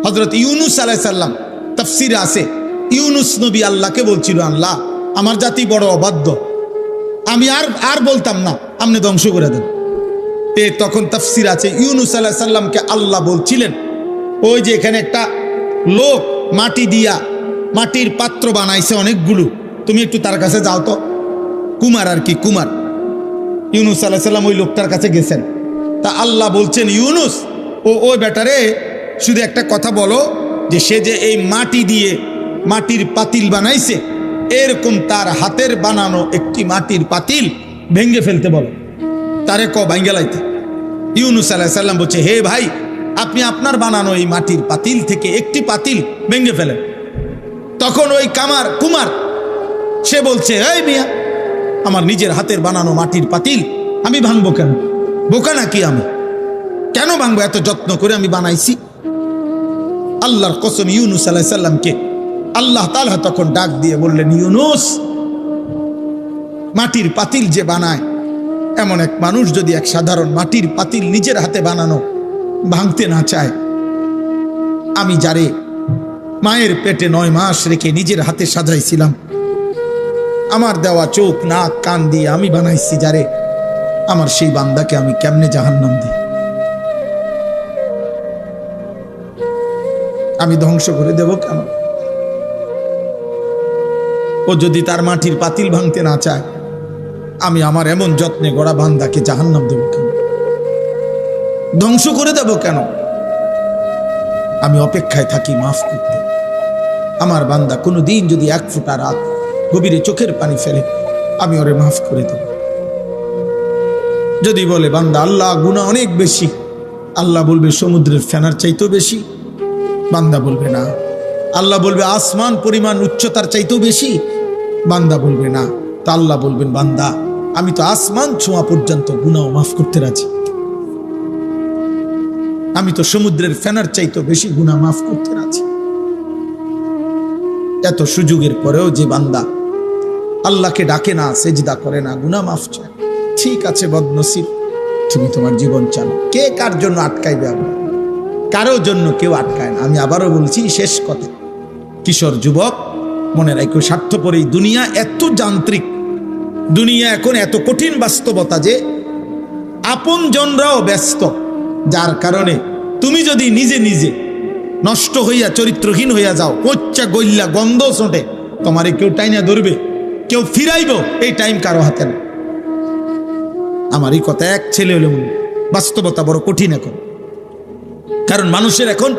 হযরত ইউনুস আলাইহিস সালাম তাফসীরে আছে, ইউনুস নবী আল্লাহকে বলছিল, আল্লাহ আমার জাতি বড় অবাধ্য, আমি আর বলতাম না, আপনি ধ্বংস করে দেন। তখন তাফসীর আছে ইউনুস আলাইহিস সালামকে আল্লাহ বলছিলেন, ওই যে এখানে একটা লোক মাটি দিয়া মাটির পাত্র বানাইছে অনেকগুলো, তুমি একটু তার কাছে যাও তো। কুমার আর কি, কুমার। ইউনুস আলাইহিস সালাম ওই লোকটার কাছে গেছেন। তা আল্লাহ বলছেন, ইউনুস ওই ব্যাটারে শুধু একটা কথা বলো, যে সে যে এই মাটি দিয়ে মাটির পাতিল বানাইছে, এরকম তার হাতের বানানো একটি মাটির পাতিল ভেঙে ফেলতে বলো, তারে ভাঙ্গে লাইতে। ইউনুস আলাইহিস সালাম বলছে, হে ভাই, আপনি আপনার বানানো এই মাটির পাতিল থেকে একটি পাতিল ভেঙে ফেলেন। তখন ওই কুমার সে বলছে, এই মিয়া, আমার নিজের হাতের বানানো মাটির পাতিল আমি ভাঙবো কেন? বোকা নাকি আমি? কেন ভাঙবো? এত যত্ন করে আমি বানাইছি। আল্লাহর কসম, ইউনুস আলাইহিস সালামকে আল্লাহ তাআলা তখন ডাক দিয়ে বললেন, ইউনুস, মাটির পাতিল যে বানায়, এমন এক মানুষ যদি এক সাধারণ মাটির পাতিল নিজের হাতে বানানো ভাঙতে না চায়, আমি যারে মায়ের পেটে 9 মাস রেখে নিজের হাতে সাজাইছিলাম, আমার দেওয়া চোখ নাক কান দিয়ে আমি বানাইছি যারে, আমার সেই বান্দাকে আমি কেমনে জাহান্নাম দিই? আমি ধ্বংস করে দেব কেন? ও যদি তার মাটির পাতিল ভাঙতে না চায়, আমি আমার এমন যত্নে গড়া বান্দাকে জাহান্নাম দেব কেন? ধ্বংস করে দেব কেন? আমি অপেক্ষায় থাকি মাফ করতে। আমার বান্দা কোনো দিন যদি 1 ফোঁটা রাত গভীরে চোখের পানি ফেলে, আমি ওরে মাফ করে দেব। যদি বলে, বান্দা আল্লাহ গুনাহ অনেক বেশি, আল্লাহ বলবে সমুদ্রের ফেনার চাইতেও বেশি। বান্দা বলবে না। আল্লাহ বলবে আসমান পরিমাণ উচ্চতার চাইতেও বেশি। বান্দা বলবে না। তা আল্লাহ বলবেন, বান্দা আমি তো আসমান ছোঁয়া পর্যন্ত গুনাহ মাফ করতে রাজি, আমি তো সমুদ্রের ফেনার চাইতেও বেশি গুনাহ মাফ করতে রাজি। এত সুযোগের পরেও যে বান্দা আল্লাহকে ডাকে না, সেজদা করে না, গুনাহ মাফ চায়, ঠিক আছে বদনসিব, তুমি তোমার জীবন চালাও। কে কার জন্য আটকাইবে? আমরা কারো জন্য কেউ আটকায় না। আমি আবারও বলছি, শেষ কথা, কিশোর যুবক, মনে রাখো, স্বার্থপর এই দুনিয়া এত যান্ত্রিক, দুনিয়া এখন এত কঠিন বাস্তবতা যে আপন জনরাও ব্যস্ত, যার কারণে তুমি যদি নিজে নিজে নষ্ট হইয়া চরিত্রহীন হইয়া যাও, পচ্চা গইল্লা গন্ধ ছোটে, তোমারে কেউ টাইনা ধরবে, কেউ ফিরাইব, এই টাইম কারো হাতে না। আমার এই কথা এক ছেলে হলে বাস্তবতা বড় কঠিন এখন, কারণ মানুষের এখন